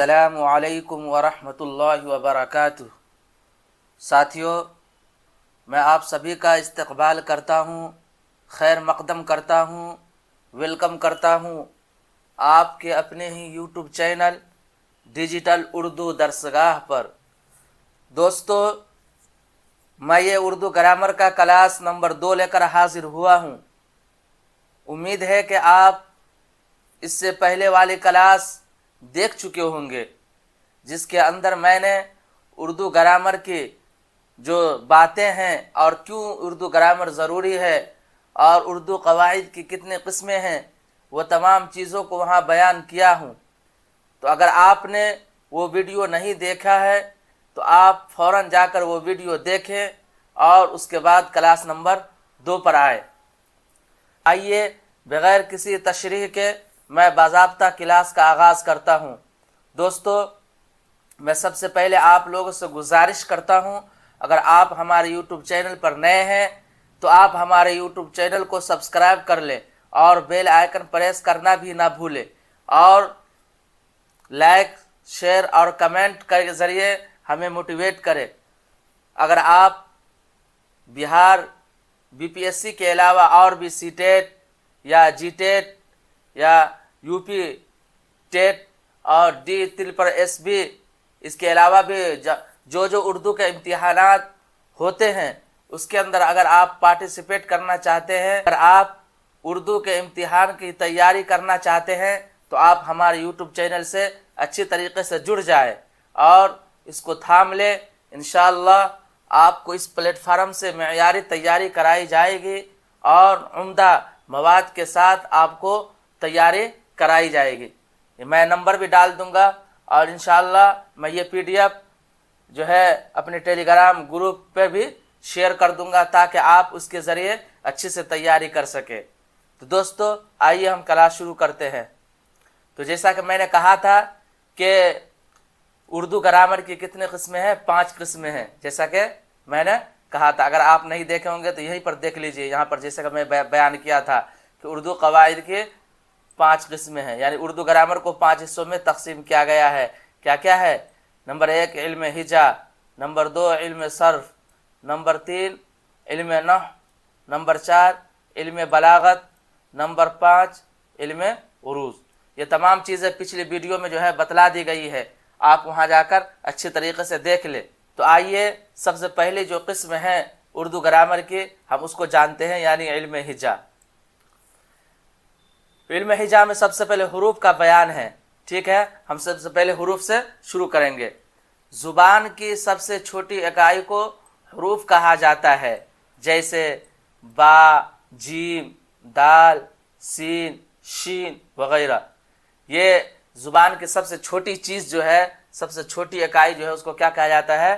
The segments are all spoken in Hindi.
अस्सलामु अलैकुम वरहमतुल्लाहि वबरकातुह। साथियों, मैं आप सभी का इस्तकबाल करता हूँ, खैर मकदम करता हूँ, वेलकम करता हूँ आपके अपने ही यूट्यूब चैनल डिजिटल उर्दू दरसगाह पर। दोस्तों, मैं ये उर्दू ग्रामर का क्लास नंबर 2 लेकर हाजिर हुआ हूँ। उम्मीद है कि आप इससे पहले वाली क्लास देख चुके होंगे, जिसके अंदर मैंने उर्दू ग्रामर की जो बातें हैं और क्यों उर्दू ग्रामर ज़रूरी है और उर्दू कवाइद की कितने किस्में हैं, वो तमाम चीज़ों को वहाँ बयान किया हूँ। तो अगर आपने वो वीडियो नहीं देखा है तो आप फ़ौरन जाकर वो वीडियो देखें और उसके बाद क्लास नंबर 2 पर आए। आइए, बग़ैर किसी तशरीह के मैं बाज़ाब्ता क्लास का आगाज़ करता हूँ। दोस्तों, मैं सबसे पहले आप लोगों से गुजारिश करता हूँ, अगर आप हमारे यूट्यूब चैनल पर नए हैं तो आप हमारे यूट्यूब चैनल को सब्सक्राइब कर लें और बेल आइकन प्रेस करना भी ना भूलें और लाइक, शेयर और कमेंट के ज़रिए हमें मोटिवेट करें। अगर आप बिहार बीपीएससी के अलावा और भी सीटेट या जीटेट या यूपी टेट और डी ट्रिपल एसबी, इसके अलावा भी जो उर्दू के इम्तिहानात होते हैं उसके अंदर अगर आप पार्टिसिपेट करना चाहते हैं, अगर आप उर्दू के इम्तिहान की तैयारी करना चाहते हैं तो आप हमारे यूट्यूब चैनल से अच्छी तरीके से जुड़ जाए और इसको थाम ले। इंशाअल्लाह आपको इस प्लेटफार्म से मेयारी तैयारी कराई जाएगी और उम्दा मवाद के साथ आपको तैयारी कराई जाएगी। मैं नंबर भी डाल दूंगा और इंशाअल्लाह मैं ये पीडीएफ जो है अपने टेलीग्राम ग्रुप पे भी शेयर कर दूंगा ताकि आप उसके ज़रिए अच्छे से तैयारी कर सके। तो दोस्तों, आइए हम क्लास शुरू करते हैं। तो जैसा कि मैंने कहा था कि उर्दू ग्रामर की कितने किस्में हैं? 5 किस्में हैं, जैसा कि मैंने कहा था। अगर आप नहीं देखे होंगे तो यहीं पर देख लीजिए। यहाँ पर जैसा कि मैं बयान किया था कि उर्दू कवाइद के 5 किस्में हैं, यानी उर्दू ग्रामर को 5 हिस्सों में तकसीम किया गया है। क्या क्या है? नंबर 1 इल्म हिजा, नंबर 2 इल्म सर्फ, नंबर 3 इल्म नहव, नंबर 4 इल्म बलागत, नंबर 5 इल्म उरूज। ये तमाम चीज़ें पिछली वीडियो में जो है बतला दी गई है, आप वहाँ जाकर अच्छे तरीके से देख ले। तो आइए, सबसे पहले जो किस्म है उर्दू ग्रामर की हम उसको जानते हैं, यानी इल्म हिजा। इल्म हिजा में सबसे पहले हुरूफ का बयान है। ठीक है, हम सबसे पहले हुरूफ से शुरू करेंगे। ज़ुबान की सबसे छोटी इकाई को हुरूफ कहा जाता है, जैसे बा, जीम, दाल, सीन, शीन वगैरह। ये ज़ुबान की सबसे छोटी चीज़ जो है, सबसे छोटी इकाई जो है, उसको क्या कहा जाता है?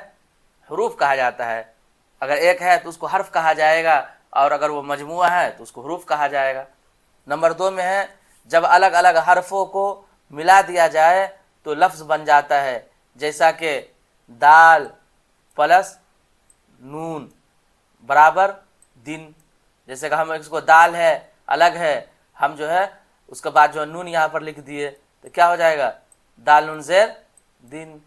हुरूफ कहा जाता है। अगर एक है तो उसको हर्फ कहा जाएगा और अगर वो मजमुआ है तो उसको हुरूफ कहा जाएगा। नंबर 2 में है, जब अलग अलग हरफों को मिला दिया जाए तो लफ्ज़ बन जाता है, जैसा कि दाल प्लस नून बराबर दिन। जैसे कि हम इसको दाल है अलग है, हम जो है उसके बाद जो नून यहाँ पर लिख दिए तो क्या हो जाएगा? दाल नून ज़ेर दिन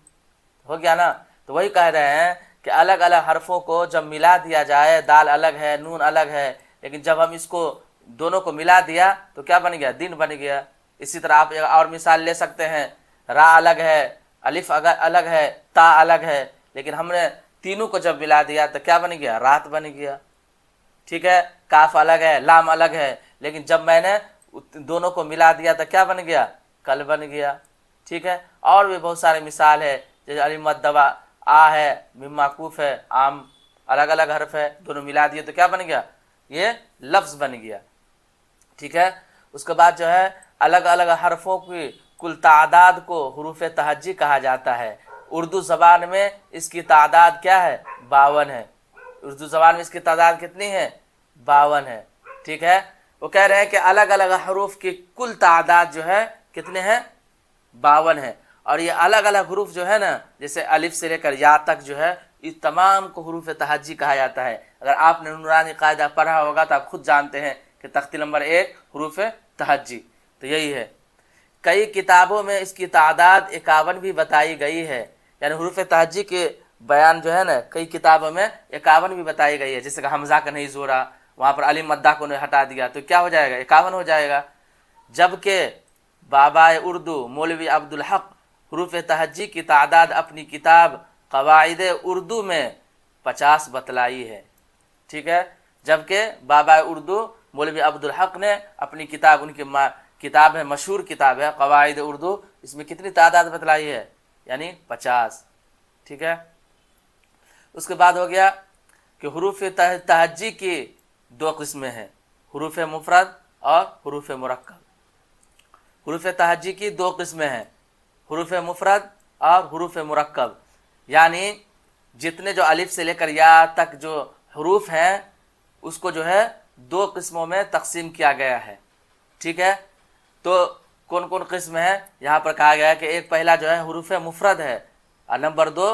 हो गया ना। तो वही कह रहे हैं कि अलग अलग हरफों को जब मिला दिया जाए, दाल अलग है, नून अलग है, लेकिन जब हम इसको दोनों को मिला दिया तो क्या बन गया? दिन बन गया। इसी तरह आप एक और मिसाल ले सकते हैं, रा अलग है, अलिफ अलग है, ता अलग है, लेकिन हमने तीनों को जब मिला दिया तो क्या बन गया? रात बन गया। ठीक है, काफ अलग है, लाम अलग है, लेकिन जब मैंने दोनों को मिला दिया तो क्या बन गया? कल बन गया। ठीक है, और भी बहुत सारे मिसाल है, जैसे अलिमत दवा आ है, मिमाकूफ है, आम अलग अलग हर्फ है, दोनों मिला दिए तो क्या बन गया? ये लफ्ज़ बन गया। ठीक है, उसके बाद जो है अलग अलग हरफों की कुल तादाद को हुरूफ तहज्जी कहा जाता है। उर्दू ज़बान में इसकी तादाद क्या है? 52 है। उर्दू ज़बान में इसकी तादाद कितनी है? 52 है। ठीक है, वो कह रहे हैं कि अलग अलग हरूफ की कुल तादाद जो है कितने हैं? 52 है। और ये अलग अलग हरूफ जो है ना, जैसे अलिफ से लेकर या तक जो है, इस तमाम को हुरूफ तहज्जी कहा जाता है। अगर आपने नूरानी कायदा पढ़ा होगा तो आप खुद जानते हैं कि तख्ती नंबर 1 हुरूफ तहज्जी तो यही है। कई किताबों में इसकी तादाद 51 भी बताई गई है। यानी हुरूफ तहज्जी के बयान जो है ना, कई किताबों में 51 भी बताई गई है। जैसे कि हमजा का नहीं जोड़ा, वहाँ पर अली मद्दा को नहीं हटा दिया, तो क्या हो जाएगा, 51 हो जाएगा। जबकि बाबा उर्दू मौलवी अब्दुल हक हुरूफ तहज्जी की तादाद अपनी किताब क़वाइद उर्दू में 50 बतलाई है। ठीक है, जबकि बाबा उर्दू मौलवी अब्दुल हक ने अपनी किताब, उनकी किताब है, मशहूर किताब है क़वाइद उर्दू, इसमें कितनी तादाद बतलाई है, यानी 50। ठीक है, उसके बाद हो गया कि हुरूफ तहज्जी की 2 किस्में हैं, हुरूफ मुफरद और हुरूफ मुरक्कब। हुरूफ तहज्जी की 2 किस्में हैं, हुरूफ मुफरद और हुरूफ मुरक्कब। यानी जितने जो अलिफ से लेकर या तक जो हुरूफ हैं उसको जो है 2 किस्मों में तकसीम किया गया है। ठीक है, तो कौन कौन किस्म है, यहाँ पर कहा गया है कि एक पहला जो है हुरूफ मुफरद है और नंबर 2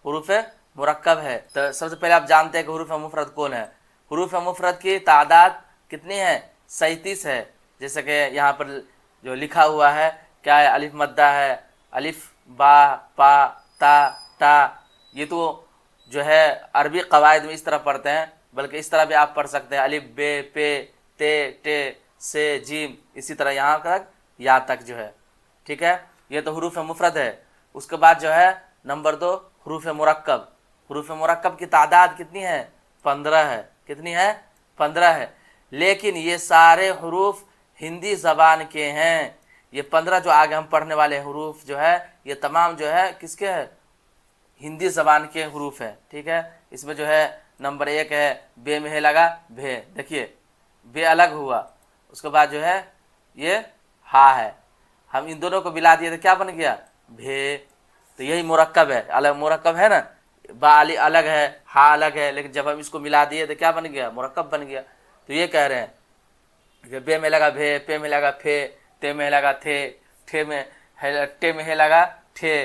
हुरूफ मुरक्कब है। तो सबसे पहले आप जानते हैं कि हुरूफ मुफरद कौन है। हुरूफ मुफरद की तादाद कितनी है, 37 है। जैसे कि यहाँ पर जो लिखा हुआ है क्या है, अलिफ मद्दा है, अलिफ बा पा ता ता। ये तो जो है अरबी कवायद में इस तरह पढ़ते हैं, बल्कि इस तरह भी आप पढ़ सकते हैं, अलिफ बे पे ते टे से जीम, इसी तरह यहाँ तक या तक जो है। ठीक है, ये तो हुरूफ मुफरद है। उसके बाद जो है नंबर 2 हुरूफ मुरक्कब। हुरूफ मुरक्कब की तादाद कितनी है, 15 है। कितनी है, 15 है। लेकिन ये सारे हुरूफ हिंदी ज़बान के हैं। ये 15 जो आगे हम पढ़ने वाले हुरूफ जो है, ये तमाम जो है किसके है, हिंदी ज़बान के हुरूफ है। ठीक है, इसमें जो है नंबर 1 है बे में है लगा भे, देखिए बे अलग हुआ। उसके बाद जो है ये हा है, हम इन दोनों को मिला दिए तो क्या बन गया, भे। तो यही मुरक्कब है, अलग मुरक्कब है ना, बा अली अलग है, हा अलग है, लेकिन जब हम इसको मिला दिए तो क्या बन गया, मुरक्कब बन गया। तो ये कह रहे हैं कि बे में लगा भे, पे में लगा फे, ते में लगा थे, ठे में है, टे में है लगा ठे,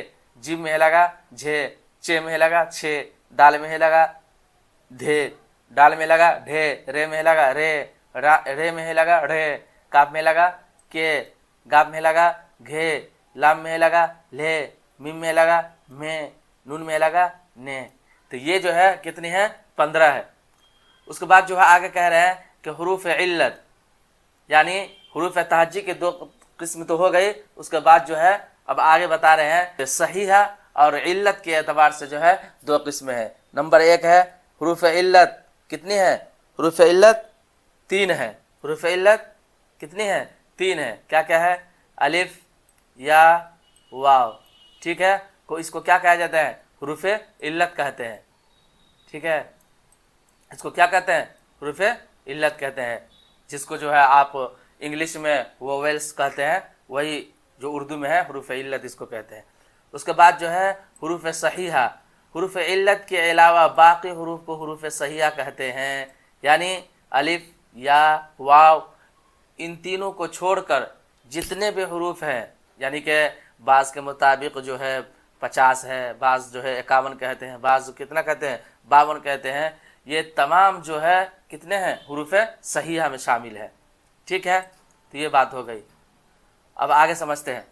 जिम में है लगा झे, चे में है लगा छे, दाल में है लगा धे, डाल में लगा ढे, रे में लगा रे, रे में लगा ढे, काप में लगा के, गाप में लगा घे, लाम में लगा ले, मीम में लगा में, नून में लगा ने। तो ये जो है कितनी है, 15 है। उसके बाद जो है आगे कह रहे हैं कि हुरूफ इल्लत, यानी हुरूफ तहज्जी के 2 किस्म तो हो गई। उसके बाद जो है अब आगे बता रहे हैं कि सहीहा और इल्लत के एतबार से जो है 2 किस्में हैं। नंबर 1 है हुरूफ इल्लत, कितनी है, हुरूफ इल्लत 3 है। हुरूफ इल्लत कितनी है, 3 है। क्या क्या है, अलिफ या वाव। ठीक है, को इसको क्या कहा जाता है, हुरूफ इल्लत कहते हैं। ठीक है, इसको क्या कहते हैं, हुरूफ इल्लत कहते हैं। जिसको जो है आप इंग्लिश में वोवेल्स कहते हैं, वही जो उर्दू में है हुरूफ इल्लत इसको कहते हैं। उसके बाद जो है हुरूफ सहीहा, हुरूफ इल्लत के अलावा बाकी हुरूफ को हुरूफ सहीहा कहते हैं। यानी अलिफ या वाव, इन तीनों को छोड़कर जितने भी हुरूफ हैं, यानी कि बाज़ के मुताबिक जो है 50 है, बाज़ जो है 51 कहते हैं, बाज़ कितना कहते हैं 52 कहते हैं, ये तमाम जो है कितने हैं, हुरूफ सहीहा में शामिल है। ठीक है, तो ये बात हो गई। अब आगे समझते हैं।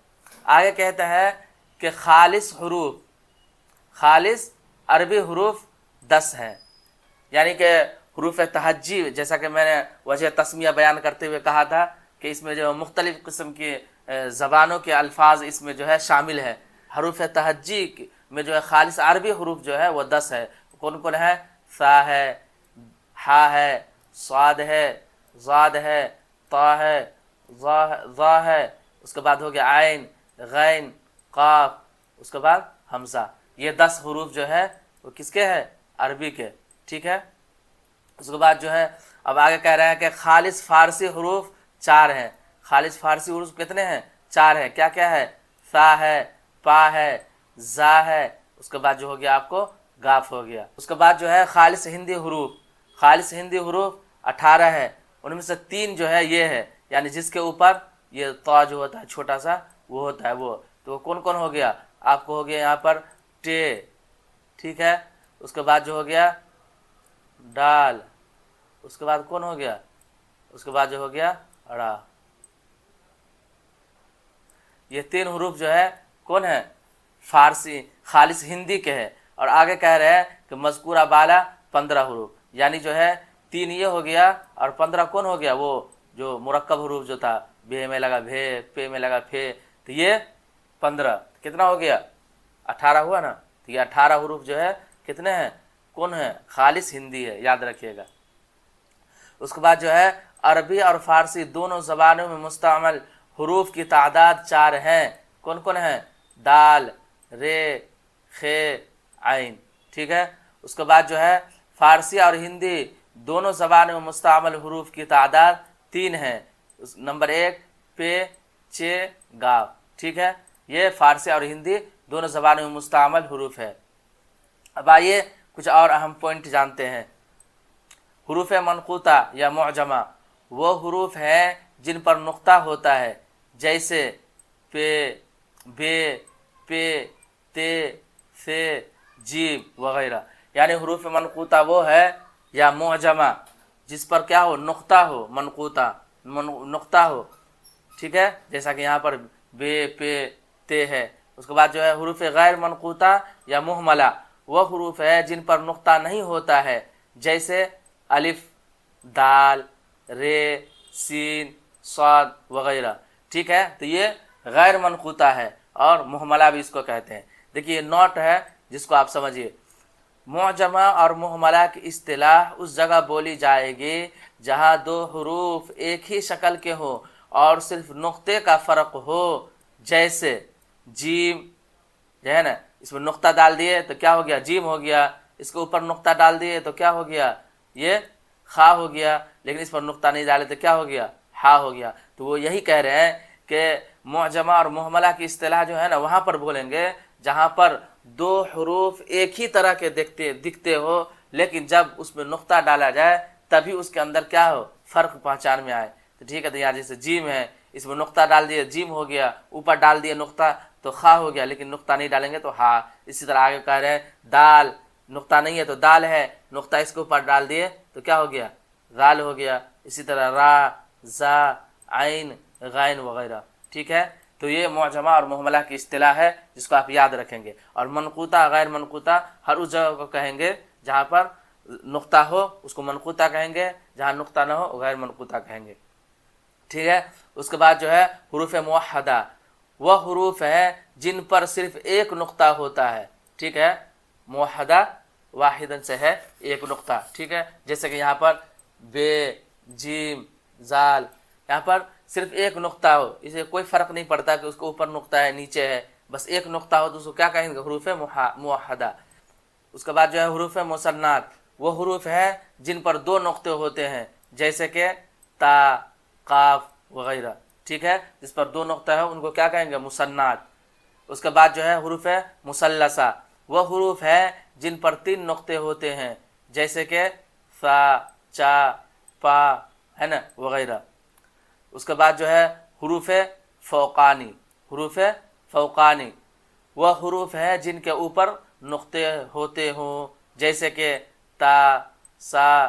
आगे कहते हैं कि खालिस हुरूफ, खालिस अरबी हुरूफ 10 हैं। यानी कि हुरूफ तहज्जी, जैसा कि मैंने वजह तस्मिया बयान करते हुए कहा था कि इसमें जो मुख्तलिफ़ किस्म की ज़बानों के अल्फाज इसमें जो है शामिल है। हुरूफ तहज्जी में जो है खालिस अरबी हुरूफ जो है वो 10 है। कौन कौन है, सा है, हा है, स्वाद है, ज़ाद है, ता है, ज़ा है, उसके बाद हो गया आइन, गैन, काफ, उसके बाद हमज़ा। ये 10 हुरूफ जो है वो किसके हैं, अरबी के। ठीक है, उसके बाद जो है अब आगे कह रहे हैं कि खालिस फ़ारसी हुरूफ 4 हैं। खालिस फ़ारसी हुरूफ कितने हैं, 4 हैं। क्या क्या है, सा है, पा है, जा है, उसके बाद जो हो गया आपको गाफ हो गया। उसके बाद जो है खालिस हिंदी हुरूफ, खालिस हिंदी हुरूफ 18 है। उनमें से 3 जो है ये है, यानी जिसके ऊपर ये ता जो होता है छोटा सा वो होता है वो, तो कौन कौन हो गया आपको, हो गया यहाँ पर टे। ठीक है, उसके बाद जो हो गया डाल, उसके बाद कौन हो गया, उसके बाद जो हो गया अड़ा। ये 3 हरूफ जो है कौन है, फारसी खालिस हिंदी के हैं। और आगे कह रहे हैं कि मज़कूरा बाला 15 हरूफ, यानी जो है 3 ये हो गया और 15 कौन हो गया, वो जो मुरक्कब हरूफ जो था, भे में लगा भे, पे में लगा फे, तो ये 15 कितना हो गया, 18 हुआ ना। तो ये 18 हरूफ जो है कितने हैं, कौन है, खालिस हिंदी है, याद रखिएगा। उसके बाद जो है अरबी और फारसी दोनों ज़बानों में मुस्तअमल हरूफ की तादाद 4 हैं। कौन कौन है, दाल, रे, खे, आइन, ठीक है। उसके बाद जो है फारसी और हिंदी दोनों ज़बानों में मुस्तअमल हरूफ की तादाद 3 है। नंबर 1 पे, चे, गाव, ठीक है। ये फारसी और हिंदी दोनों ज़बानों में मुस्तअमल हरूफ है। अब आइए कुछ और अहम पॉइंट जानते हैं। हुरूफ मनक़ूता या मुअजमा वो हुरूफ हैं जिन पर नुक्ता होता है, जैसे पे, बे, पे, ते, से, जीम वगैरह। यानी हुरूफ मनक़ूता वो है या मुअजमा जिस पर क्या हो, नुक्ता हो, मनक़ूता नुक्ता हो, ठीक है। जैसा कि यहाँ पर बे, पे, ते है। उसके बाद जो है हुरूफ गैर मनक़ूता या मुहमला वह हुरूफ है जिन पर नुक्ता नहीं होता है, जैसे अलिफ, दाल, रे, सीन, स्वाद वगैरह, ठीक है। तो ये गैर मनक़ूता है और मुहमला भी इसको कहते हैं। देखिए नोट है जिसको आप समझिए, मुअजमा और मुहमला की इस्तिलाह उस जगह बोली जाएगी जहाँ 2 हुरूफ एक ही शक्ल के हो और सिर्फ नुक्ते का फ़र्क हो, जैसे जीम जो है ना, इसमें नुक्ता डाल दिए तो क्या हो गया, जीम हो गया। इसके ऊपर नुक्ता डाल दिए तो क्या हो गया, ये खा हो गया। लेकिन इस पर नुक्ता नहीं डाले तो क्या हो गया, हा हो गया। तो वो यही कह रहे हैं कि मुअजमा और मुहमला की इस्तिलाह जो है ना वहाँ पर बोलेंगे जहाँ पर 2 हुरूफ एक ही तरह के दिखते हो, लेकिन जब उसमें नुक्ता डाला जाए तभी उसके अंदर क्या हो, फ़र्क पहचान में आए। तो ठीक है, तो यहाँ जैसे जीम है, इसमें नुक्ता डाल दिए जीम हो गया, ऊपर डाल दिए नुक्ता तो खा हो गया, लेकिन नुक्ता नहीं डालेंगे तो हा। इसी तरह आगे कह रहे हैं दाल, नुक्ता नहीं है तो दाल है, नुक्ता इसके ऊपर डाल दिए तो क्या हो गया, दाल हो गया। इसी तरह रा, जा, आइन, गैन वगैरह, ठीक है। तो ये मुअजमा और मुहमला की इस्तिलाह है जिसको आप याद रखेंगे। और मनक़ूता गैर मनक़ूता हर उस जगह को कहेंगे जहाँ पर नुक्ता हो उसको मनक़ूता कहेंगे, जहाँ नुक्ता ना हो गैर मनक़ूता कहेंगे, ठीक है। उसके बाद जो है हुरूफ मुवह्हदा वह हुरूफ है जिन पर सिर्फ एक नुक्ता होता है, ठीक है। मुवह्हदा वाहिदन से है एक नुक्ता, ठीक है। जैसे कि यहाँ पर बे, जीम, जाल, यहाँ पर सिर्फ एक नुक्ता हो, इसे कोई फ़र्क नहीं पड़ता कि उसके ऊपर नुक्ता है नीचे है, बस एक नुक्ता हो तो उसको क्या कहेंगे, हुरूफ मुवह्हदा। उसके बाद जो है हुरूफ मुसन्नात वो हुरूफ है जिन पर 2 नुक्ते होते हैं, जैसे कि ता, काफ वगैरह, ठीक है। जिस पर 2 नुक्ता है उनको क्या कहेंगे, मुसन्नात। उसके बाद जो है हुरूफ मुसल्लसा वह हुरूफ है जिन पर 3 नुक्ते होते हैं, जैसे कि सा, चा, पा, है ना, वगैरह। उसके बाद जो है हुरूफ फ़ौक़ानी, हुरूफ फ़ौक़ानी वह हुरूफ है जिनके ऊपर नुक्ते होते हों, जैसे कि ता, सा,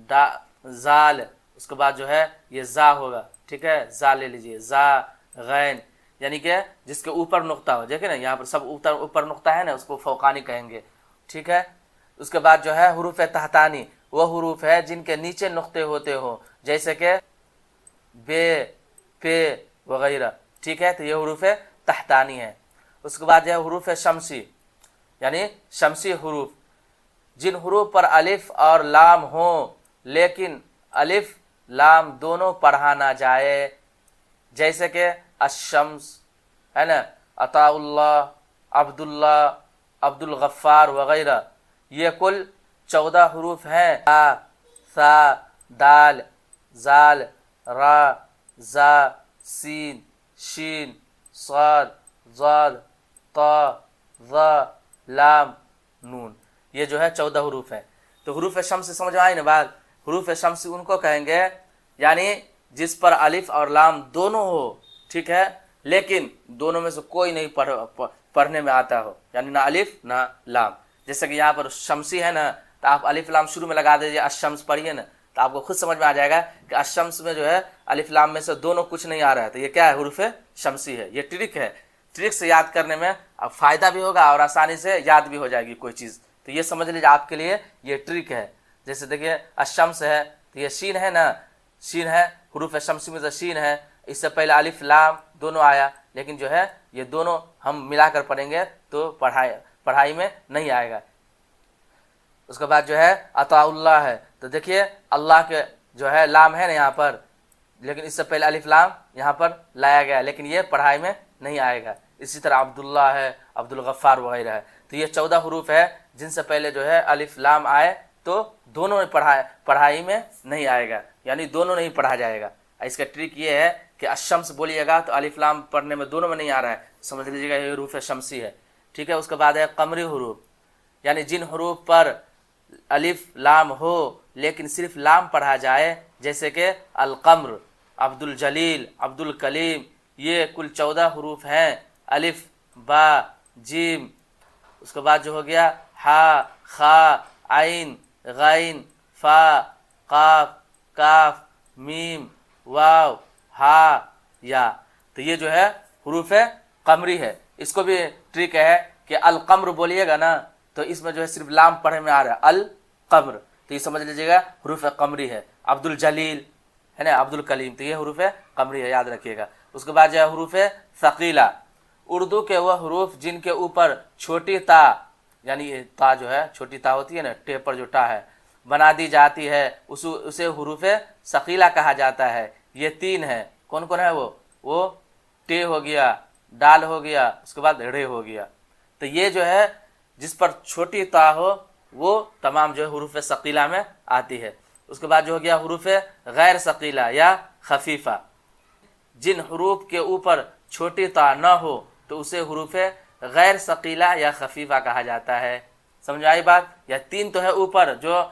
डा, जाल। उसके बाद जो है ये जा होगा, ठीक है, जा ले लीजिए, जा, गैन, यानी कि जिसके ऊपर नुक्ता हो। देखिए ना यहाँ पर सब ऊपर नुक्ता है ना, उसको फ़ौक़ानी कहेंगे, ठीक है। उसके बाद जो है हुरूफ तहतानी वह हुरूफ है जिनके नीचे नुक्ते होते हो, जैसे कि बे, पे वगैरह, ठीक है। तो ये हुरूफ तहतानी है। उसके बाद जो है हुरूफ शमसी यानी शमसी हुरूफ, जिन हुरूफ पर अलिफ और लाम हो लेकिन अलिफ लाम दोनों पढ़ा ना जाए, जैसे कि अशम्स, है ना, अताउल्लाह, अब्दुल्ला, अब्दुल गफ्फार वगैरह। ये कुल 14 हुरूफ हैं। ता, सा, दाल, जाल, रा, जा, सीन, शीन, स्वाद, ज़ाद, ता, ज़ा, लाम, नून। ये जो है 14 हुरूफ हैं। तो हुरूफ शम्स समझ आए ना बात। हुरूफ शम्स उनको कहेंगे यानी जिस पर अलिफ और लाम दोनों हो, ठीक है, लेकिन दोनों में से कोई नहीं पढ़ने में आता हो, यानी ना अलिफ ना लाम। जैसे कि यहाँ पर शमसी है ना, तो आप अलिफ लाम शुरू में लगा दीजिए, अशम्स पढ़िए ना, तो आपको खुद समझ में आ जाएगा कि अशम्स में जो है अलिफ लाम में से दोनों कुछ नहीं आ रहा है, तो ये क्या है, हुरूफ शम्सी है। ये ट्रिक है, ट्रिक से याद करने में अब फ़ायदा भी होगा और आसानी से याद भी हो जाएगी कोई चीज़। तो ये समझ लीजिए आपके लिए ये ट्रिक है। जैसे देखिए अशम्स है तो ये शीन है ना, शीन है, हुरूफ शम्सी में तो शीन है, इससे पहले अलिफ लाम दोनों आया, लेकिन जो है ये दोनों हम मिलाकर पढ़ेंगे तो पढ़ाई में नहीं आएगा। उसके बाद जो है अताउल्लाह है, तो देखिए अल्लाह के जो है लाम है ना यहाँ पर, लेकिन इससे पहले अलिफ लाम यहाँ पर लाया गया, लेकिन ये पढ़ाई में नहीं आएगा। इसी तरह अब्दुल्ला है, अब्दुल गफ्फार वगैरह है। तो ये 14 हुरूफ है जिनसे पहले जो है अलिफ लाम आए तो दोनों पढ़ाई में नहीं आएगा, यानी दोनों नहीं पढ़ा जाएगा। इसका ट्रिक ये है कि अशम्स बोलिएगा तो अलिफ लाम पढ़ने में दोनों में नहीं आ रहा है, समझ लीजिएगा ये हुरूफ शम्सी है। ठीक है, उसके बाद है कमरी हुरूफ, यानी जिन हुरूफ पर अलिफ लाम हो लेकिन सिर्फ लाम पढ़ा जाए, जैसे कि अलकम्र, अब्दुल जलील, अब्दुल कलीम, ये कुल 14 हुरूफ हैं। अलिफ, बा, जीम, उसके बाद जो हो गया हा, खा, आइन, गैन, फा, काफ, काफ, मीम, वाव, हा, या। तो ये जो है हुरूफ कमरी है। इसको भी ट्रिक है कि अलकम्र बोलिएगा ना तो इसमें जो है सिर्फ लाम पढ़े में आ रहा है, अल कम्र, तो ये समझ लीजिएगा हुरूफ कमरी है। अब्दुल जलील है ना, अब्दुल कलीम, तो ये हुरूफ कमरी है, याद रखिएगा। उसके बाद जो है हुरूफ सकीला, उर्दू के वह हुरूफ जिनके ऊपर छोटी ता, यानी ता जो है छोटी ता होती है ना, टे पर जो टा है बना दी जाती है, उसे हुरूफ सकीला कहा जाता है। ये 3 है, कौन कौन है वो टे हो गया, डाल हो गया, उसके बाद रे हो गया। तो ये जो है जिस पर छोटी ता हो वो तमाम जो है हुरूफ सकीला में आती है। उसके बाद जो हो गया हुरूफ गैर सकीला या खफीफा, जिन हुरूफ के ऊपर छोटी ता न हो तो उसे हुरूफ गैर सकीला या खफीफा कहा जाता है। समझ आई बात? या 3 तो है ऊपर जो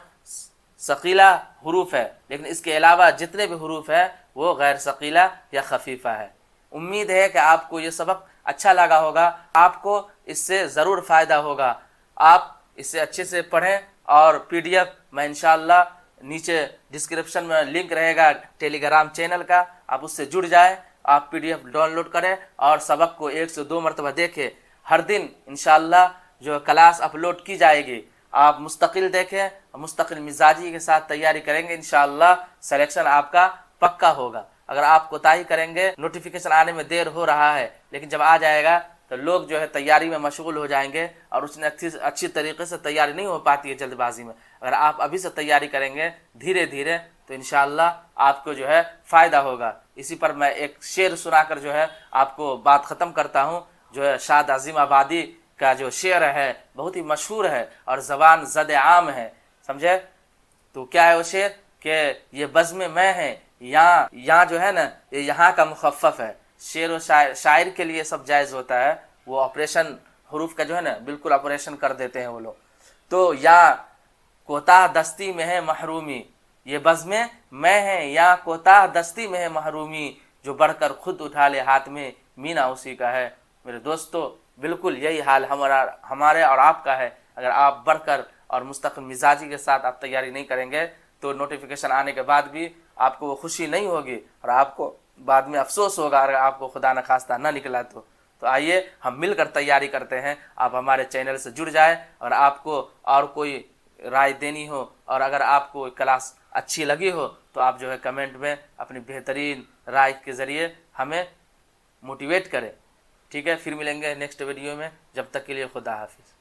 सकीला हुरूफ है, लेकिन इसके अलावा जितने भी हुरूफ है वो गैर सकीला या खफीफा है। उम्मीद है कि आपको ये सबक अच्छा लगा होगा, आपको इससे ज़रूर फ़ायदा होगा। आप इसे अच्छे से पढ़ें और PDF मैं इंशाअल्लाह नीचे डिस्क्रिप्शन में लिंक रहेगा टेलीग्राम चैनल का, आप उससे जुड़ जाएं, आप PDF डाउनलोड करें और सबक को 1 से 2 मरतबा देखें। हर दिन इंशाअल्लाह जो क्लास अपलोड की जाएगी आप मुस्तकिल देखें, मुस्तकिल मिजाजी के साथ तैयारी करेंगे, इंशाअल्लाह सिलेक्शन आपका पक्का होगा। अगर आप कोताही करेंगे, नोटिफिकेशन आने में देर हो रहा है, लेकिन जब आ जाएगा तो लोग जो है तैयारी में मशगूल हो जाएंगे और उसने अच्छी तरीके से तैयारी नहीं हो पाती है जल्दबाजी में। अगर आप अभी से तैयारी करेंगे धीरे धीरे तो इंशाअल्लाह आपको जो है फ़ायदा होगा। इसी पर मैं एक शेर सुनाकर जो है आपको बात ख़त्म करता हूँ, जो है शाद अजीम आबादी का जो शेर है बहुत ही मशहूर है और ज़बान ज़द आम है, समझे? तो क्या है वो शेर कि ये बज़्म में है, यहाँ जो है ना ये यहाँ का मुखफ़फ़ है। शेर व शायर के लिए सब जायज़ होता है, वो ऑपरेशन हुरूफ का जो है ना बिल्कुल ऑपरेशन कर देते हैं वो लोग। तो या कोताह दस्ती में है महरूमी, ये बज़्म में है या कोताह दस्ती में है महरूमी, जो बढ़कर खुद उठा ले हाथ में मीना उसी का है। मेरे दोस्तों बिल्कुल यही हाल हमारे और आपका है। अगर आप बढ़कर और मुस्तकिल मिजाजी के साथ आप तैयारी नहीं करेंगे तो नोटिफिकेशन आने के बाद भी आपको वो खुशी नहीं होगी और आपको बाद में अफसोस होगा अगर आपको खुदा न खास्ता ना निकला तो आइए हम मिलकर तैयारी करते हैं। आप हमारे चैनल से जुड़ जाएं और आपको और कोई राय देनी हो और अगर आपको क्लास अच्छी लगी हो तो आप जो है कमेंट में अपनी बेहतरीन राय के ज़रिए हमें मोटिवेट करें। ठीक है, फिर मिलेंगे नेक्स्ट वीडियो में, जब तक के लिए खुदा हाफिज़।